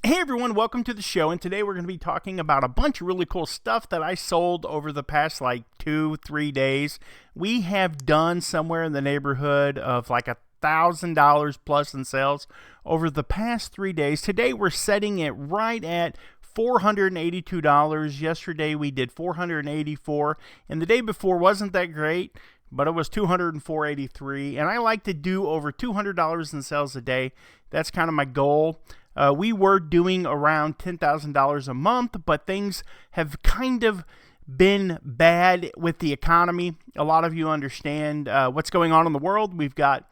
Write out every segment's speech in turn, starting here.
Hey everyone, welcome to the show, and today we're going to be talking about a bunch of really cool stuff that I sold over the past 2-3 days. We have done somewhere in the neighborhood of $1,000 plus in sales over the past 3 days. Today we're setting it right at $482. Yesterday we did $484, and the day before wasn't that great, but it was $204.83, and I like to do over $200 in sales a day. That's kind of my goal. We were doing around $10,000 a month, but things have kind of been bad with the economy. A lot of you understand what's going on in the world. We've got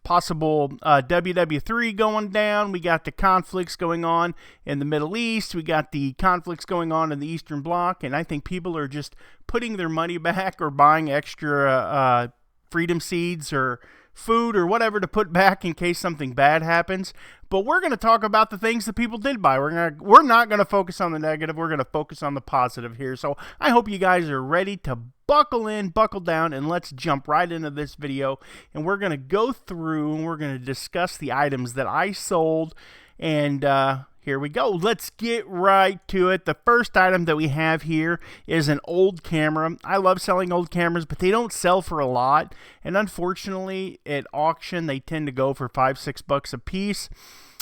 possible WW3 going down. We got the conflicts going on in the Middle East. We got the conflicts going on in the Eastern Bloc, and I think people are just putting their money back or buying extra freedom seeds or food or whatever to put back in case something bad happens. But we're going to talk about the things that people did buy. We're not going to focus on the negative. We're going to focus on the positive here. So I hope you guys are ready to buckle in, buckle down, and let's jump right into this video. And we're going to go through and we're going to discuss the items that I sold. And here we go. Let's get right to it. The first item that we have here is an old camera. I love selling old cameras, but they don't sell for a lot. And unfortunately, at auction, they tend to go for $5-6 a piece.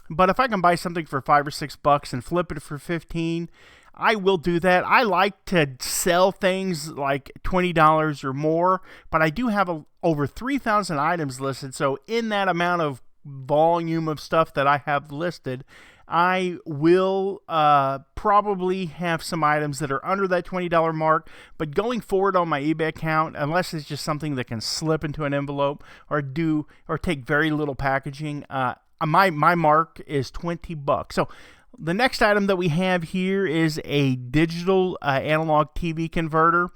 But if I can buy something for $5 or $6 and flip it for 15, I will do that. I like to sell things like $20 or more, but I do have over 3,000 items listed. So in that amount of volume of stuff that I have listed, I will probably have some items that are under that $20 mark, but going forward on my eBay account, unless it's just something that can slip into an envelope or take very little packaging, my mark is $20. So the next item that we have here is a digital analog TV converter.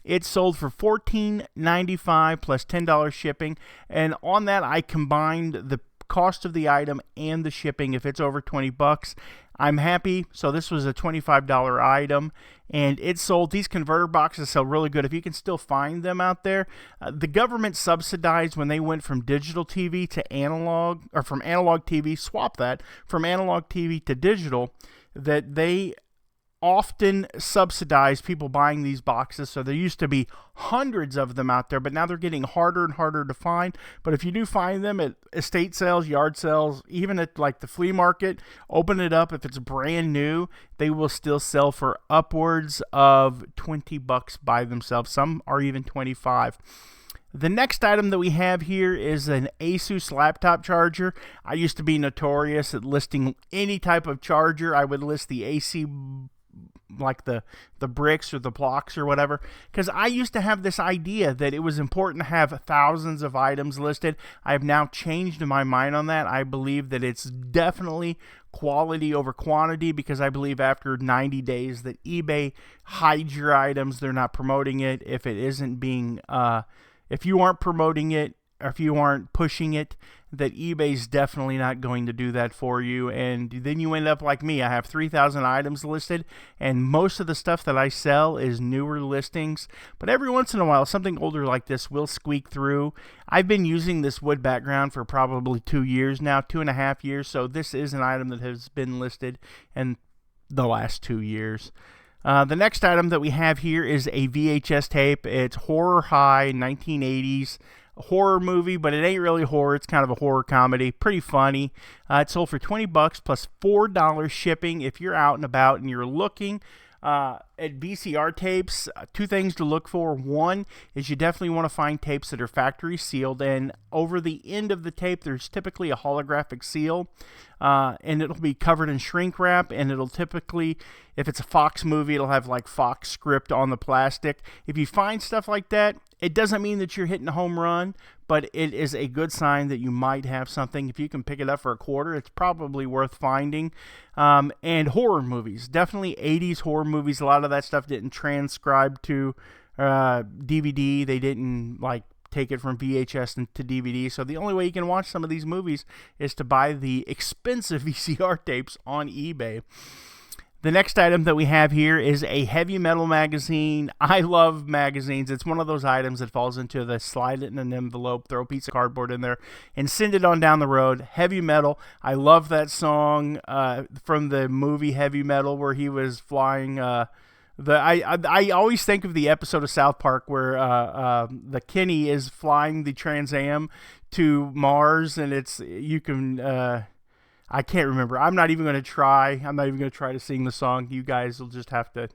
It sold for $14.95 plus $10 shipping, and on that I combined the cost of the item and the shipping. If it's over $20, I'm happy. So this was a $25 item, and it sold. These converter boxes sell really good if you can still find them out there. The government subsidized when they went from digital TV to analog, or from analog TV, from analog TV to digital, that they often subsidize people buying these boxes. So there used to be hundreds of them out there, but now they're getting harder and harder to find. But if you do find them at estate sales, yard sales, even at the flea market, open it up. If it's brand new, they will still sell for upwards of $20 by themselves. Some are even $25. The next item that we have here is an Asus laptop charger. I used to be notorious at listing any type of charger. I would list the AC, like the bricks or the blocks or whatever, because I used to have this idea that it was important to have thousands of items listed. I have now changed my mind on that. I believe that it's definitely quality over quantity, because I believe after 90 days that eBay hides your items. They're not promoting it. If it isn't being if you aren't promoting it, or if you aren't pushing it, that eBay's definitely not going to do that for you. And then you end up like me. I have 3,000 items listed, and most of the stuff that I sell is newer listings. But every once in a while, something older like this will squeak through. I've been using this wood background for probably 2 years now, 2.5 years. So this is an item that has been listed in the last 2 years. The next item that we have here is a VHS tape. It's Horror High 1980s. Horror movie, but it ain't really horror. It's kind of a horror comedy. Pretty funny. It sold for $20 plus $4 shipping. If you're out and about and you're looking at VCR tapes, two things to look for. One is you definitely want to find tapes that are factory sealed, and over the end of the tape there's typically a holographic seal, and it'll be covered in shrink wrap, and it'll typically, if it's a Fox movie, it'll have Fox script on the plastic. If you find stuff like that, it doesn't mean that you're hitting a home run, but it is a good sign that you might have something. If you can pick it up for $0.25, it's probably worth finding. And horror movies, definitely 80s horror movies. A lot of that stuff didn't transcribe to DVD. They didn't take it from VHS to DVD. So the only way you can watch some of these movies is to buy the expensive VCR tapes on eBay. The next item that we have here is a heavy metal magazine. I love magazines. It's one of those items that falls into the slide it in an envelope, throw a piece of cardboard in there, and send it on down the road. Heavy metal. I love that song from the movie Heavy Metal where he was flying. I always think of the episode of South Park where the Kenny is flying the Trans Am to Mars, and you can. I can't remember. I'm not even going to try. I'm not even going to try to sing the song. You guys will just have to,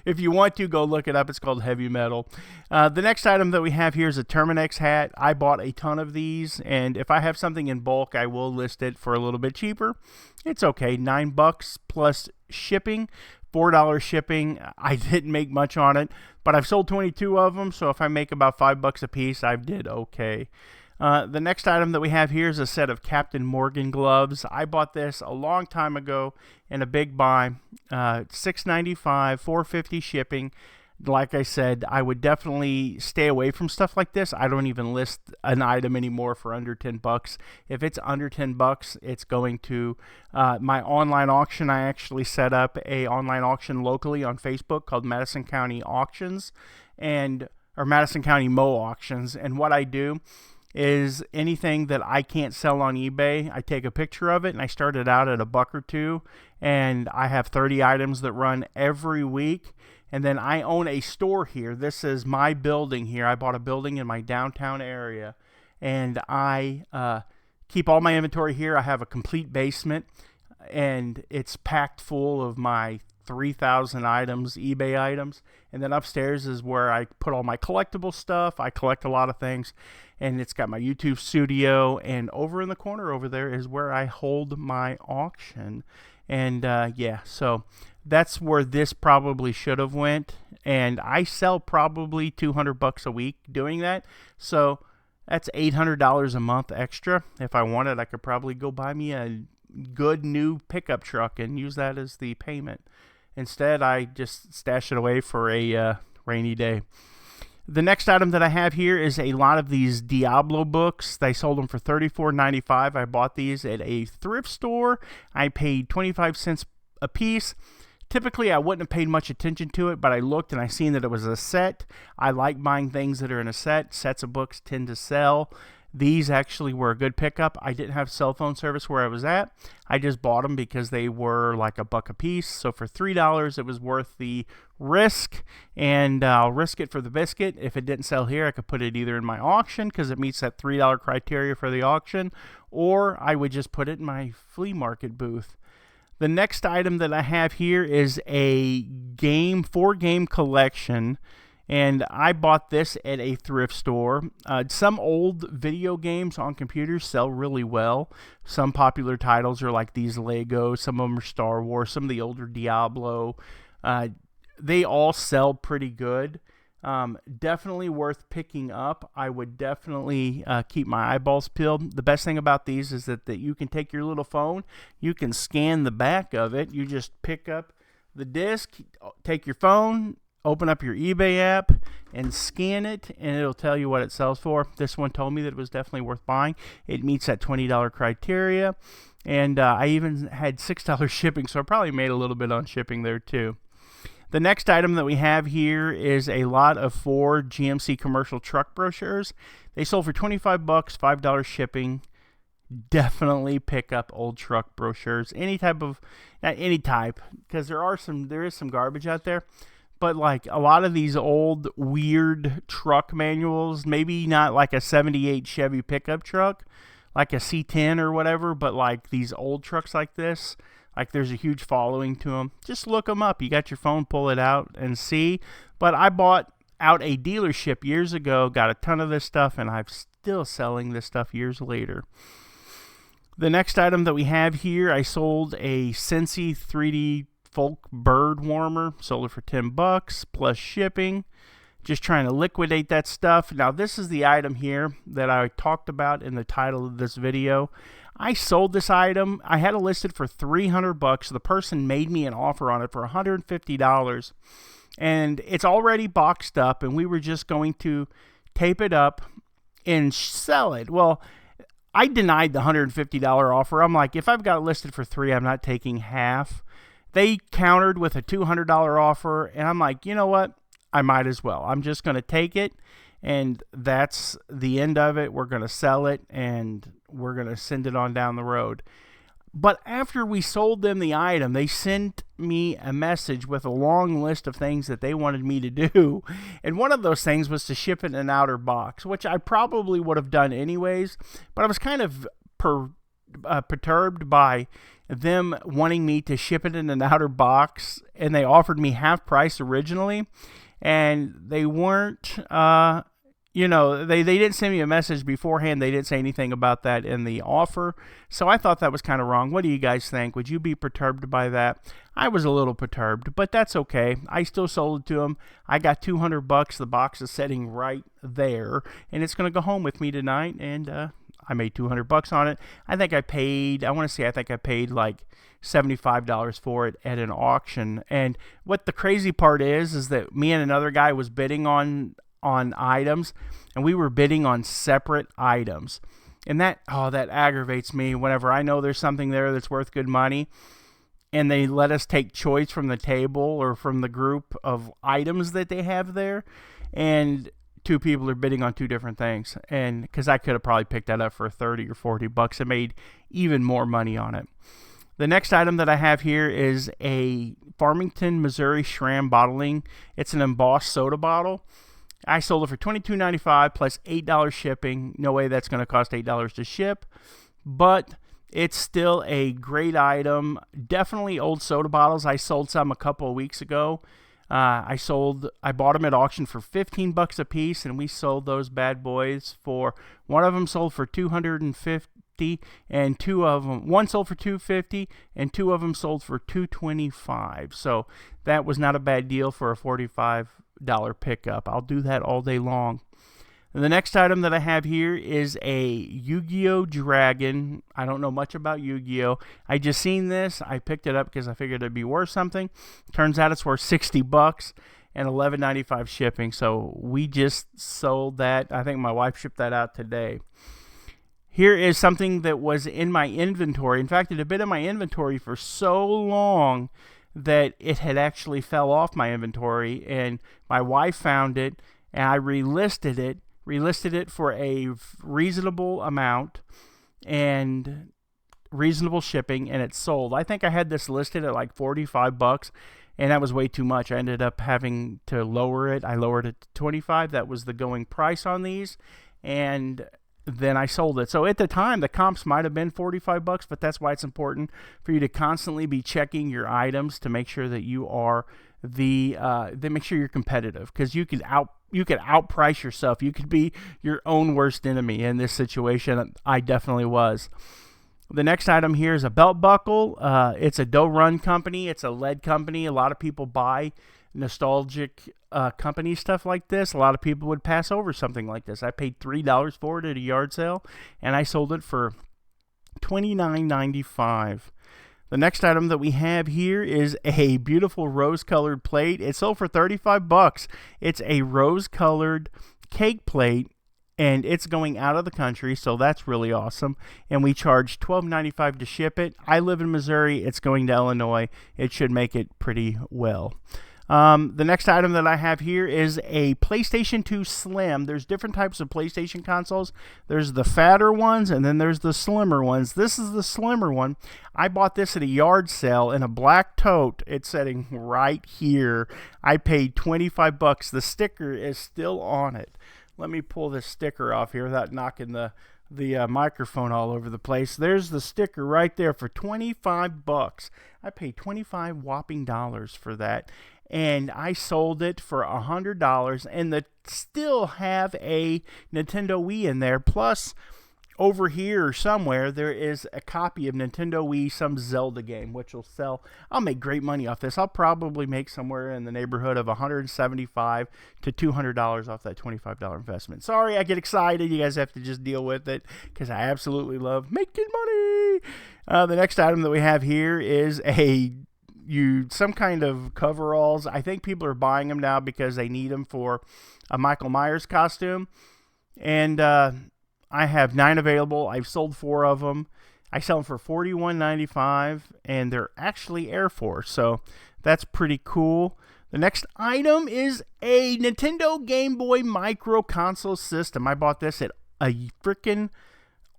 if you want to, go look it up. It's called Heavy Metal. The next item that we have here is a Terminex hat. I bought a ton of these, and if I have something in bulk, I will list it for a little bit cheaper. It's okay. $9 plus shipping. $4 shipping. I didn't make much on it, but I've sold 22 of them, so if I make about $5 a piece, I did okay. The next item that we have here is a set of Captain Morgan gloves. I bought this a long time ago in a big buy. $6.95, $4.50 shipping. Like I said, I would definitely stay away from stuff like this. I don't even list an item anymore for under $10. If it's under $10, it's going to my online auction. I actually set up a online auction locally on Facebook called Madison County Auctions or Madison County Mo Auctions. And what I do is anything that I can't sell on eBay, I take a picture of it, and I start it out at $1 or $2, and I have 30 items that run every week. And then I own a store here. This is my building here. I bought a building in my downtown area, and I keep all my inventory here. I have a complete basement, and it's packed full of my 3,000 items, eBay items. And then upstairs is where I put all my collectible stuff. I collect a lot of things, and it's got my YouTube studio. And over in the corner over there is where I hold my auction. And yeah, so that's where this probably should have went. And I sell probably $200 a week doing that. So that's $800 a month extra. If I wanted, I could probably go buy me a good new pickup truck and use that as the payment. Instead, I just stash it away for a rainy day. The next item that I have here is a lot of these Diablo books. They sold them for $34.95. I bought these at a thrift store. I paid 25 cents a piece. Typically, I wouldn't have paid much attention to it, but I looked and I seen that it was a set. I like buying things that are in a set. Sets of books tend to sell. These actually were a good pickup. I didn't have cell phone service where I was at. I just bought them because they were like $1 a piece. So for $3, it was worth the risk, and I'll risk it for the biscuit. If it didn't sell here, I could put it either in my auction because it meets that $3 criteria for the auction, or I would just put it in my flea market booth. The next item that I have here is a 4-game collection. And I bought this at a thrift store. Some old video games on computers sell really well. Some popular titles are like these Lego. Some of them are Star Wars. Some of the older Diablo. They all sell pretty good. Definitely worth picking up. I would definitely keep my eyeballs peeled. The best thing about these is that you can take your little phone. You can scan the back of it. You just pick up the disc, take your phone, open up your eBay app and scan it, and it'll tell you what it sells for. This one told me that it was definitely worth buying. It meets that $20 criteria, and I even had $6 shipping, so I probably made a little bit on shipping there too. The next item that we have here is a lot of Ford GMC commercial truck brochures. They sold for $25, $5 shipping. Definitely pick up old truck brochures, not any type, because there is some garbage out there. But like a lot of these old weird truck manuals, maybe not like a 78 Chevy pickup truck, like a C10 or whatever, but like these old trucks like this, like there's a huge following to them. Just look them up. You got your phone, pull it out and see. But I bought out a dealership years ago, got a ton of this stuff, and I'm still selling this stuff years later. The next item that we have here, I sold a Scentsy 3D Folk bird warmer. Sold it for $10 plus shipping. Just trying to liquidate that stuff. Now this is the item here that I talked about in the title of this video. I sold this item. I had it listed for $300. The person made me an offer on it for $150, and it's already boxed up, and we were just going to tape it up and sell it. Well, I denied the $150 offer. I'm like, if I've got it listed for $300, I'm not taking half. They countered with a $200 offer, and I'm like, you know what? I might as well. I'm just going to take it, and that's the end of it. We're going to sell it, and we're going to send it on down the road. But after we sold them the item, they sent me a message with a long list of things that they wanted me to do. And one of those things was to ship it in an outer box, which I probably would have done anyways. But I was kind of perturbed by them wanting me to ship it in an outer box. And they offered me half price originally. And they weren't... they didn't send me a message beforehand. They didn't say anything about that in the offer. So I thought that was kind of wrong. What do you guys think? Would you be perturbed by that? I was a little perturbed, but that's okay. I still sold it to them. I got $200. The box is sitting right there, and it's going to go home with me tonight, and I made $200 on it. I think I paid like $75 for it at an auction. And what the crazy part is that me and another guy was bidding on items, and we were bidding on separate items, and that aggravates me whenever I know there's something there that's worth good money and they let us take choice from the table or from the group of items that they have there, and two people are bidding on two different things. And because I could have probably picked that up for $30 or $40 and made even more money on it. The next item that I have here is a Farmington, Missouri Schramm bottling. It's an embossed soda bottle. I sold it for $22.95 plus $8 shipping. No way that's going to cost $8 to ship, but it's still a great item. Definitely old soda bottles. I sold some a couple of weeks ago. I bought them at auction for $15 a piece, and we sold those bad boys for, one of them sold for $250, and one sold for $250, and two of them sold for $225. So that was not a bad deal for a $45 pickup. I'll do that all day long. And the next item that I have here is a Yu-Gi-Oh! Dragon. I don't know much about Yu-Gi-Oh! I just seen this. I picked it up because I figured it'd be worth something. Turns out it's worth $60 and $11.95 shipping. So we just sold that. I think my wife shipped that out today. Here is something that was in my inventory. In fact, it had been in my inventory for so long that it had actually fell off my inventory, and my wife found it, and I relisted it for a reasonable amount and reasonable shipping, and it sold. I think I had this listed at like $45, and that was way too much. I ended up having to lower it. I lowered it to $25. That was the going price on these, and then I sold it. So at the time, the comps might have been $45, but that's why it's important for you to constantly be checking your items to make sure that you are make sure you're competitive, because you could outprice yourself. You could be your own worst enemy in this situation. I definitely was. The next item here is a belt buckle. It's a Doe Run company. It's a lead company. A lot of people buy nostalgic company stuff like this. A lot of people would pass over something like this. I paid $3 for it at a yard sale, and I sold it for $29.95. The next item that we have here is a beautiful rose-colored plate. It sold for $35. It's a rose-colored cake plate, and it's going out of the country, so that's really awesome. And we charge $12.95 to ship it. I live in Missouri. It's going to Illinois. It should make it pretty well. The next item that I have here is a PlayStation 2 Slim. There's different types of PlayStation consoles. There's the fatter ones, and then there's the slimmer ones. This is the slimmer one. I bought this at a yard sale in a black tote. It's sitting right here. I paid $25. The sticker is still on it. Let me pull this sticker off here without knocking the microphone all over the place. There's the sticker right there for $25. I paid $25 whopping dollars for that, and I sold it for $100, and still have a Nintendo Wii in there. Plus, over here somewhere, there is a copy of Nintendo Wii, some Zelda game, which will sell. I'll make great money off this. I'll probably make somewhere in the neighborhood of $175 to $200 off that $25 investment. Sorry, I get excited. You guys have to just deal with it, because I absolutely love making money. The next item that we have here is some kind of coveralls. I think people are buying them now because they need them for a Michael Myers costume. And I have 9 available. I've sold 4 of them. I sell them for $41.95, and they're actually Air Force, so that's pretty cool. The next item is a Nintendo Game Boy Micro Console System. I bought this at a freaking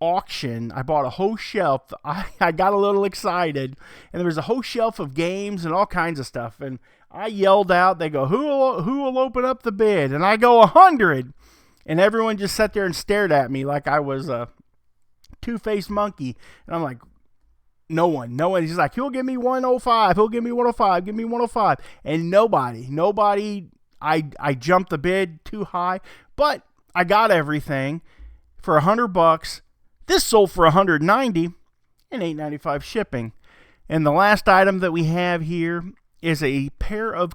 auction. I bought a whole shelf. I got a little excited, and there was a whole shelf of games and all kinds of stuff, and I yelled out. They go, who will open up the bid? And I go, 100. And everyone just sat there and stared at me like I was a two-faced monkey. And I'm like, no one. He's like, he'll give me 105. He'll give me 105. Give me 105. And nobody. I jumped the bid too high, but I got everything for $100. This sold for $190 and $8.95 shipping. And the last item that we have here is a pair of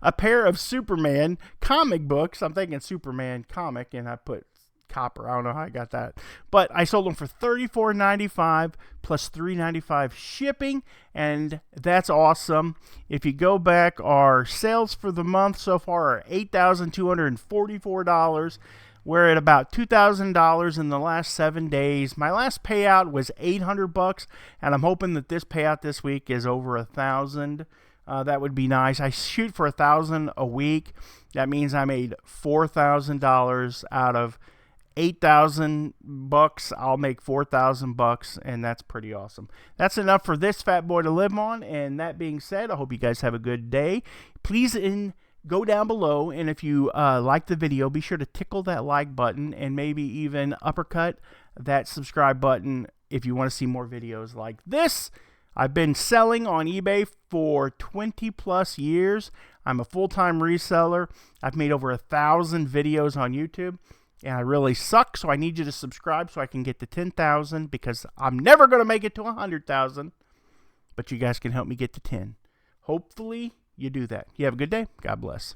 a pair of Superman comic books. I'm thinking Superman comic, and I put copper. I don't know how I got that, but I sold them for $34.95 plus $3.95 shipping, and that's awesome. If you go back, our sales for the month so far are $8,244. We're at about $2,000 in the last 7 days. My last payout was $800, and I'm hoping that this payout this week is over $1,000. That would be nice. I shoot for $1,000 a week. That means I made $4,000 out of $8,000. I'll make $4,000, and that's pretty awesome. That's enough for this fat boy to live on. And that being said, I hope you guys have a good day. Please go down below, and if you like the video, be sure to tickle that like button and maybe even uppercut that subscribe button if you want to see more videos like this. I've been selling on eBay for 20 plus years. I'm a full-time reseller. I've made over 1,000 videos on YouTube, and I really suck, so I need you to subscribe so I can get to 10,000, because I'm never going to make it to 100,000, but you guys can help me get to 10. Hopefully you do that. You have a good day. God bless.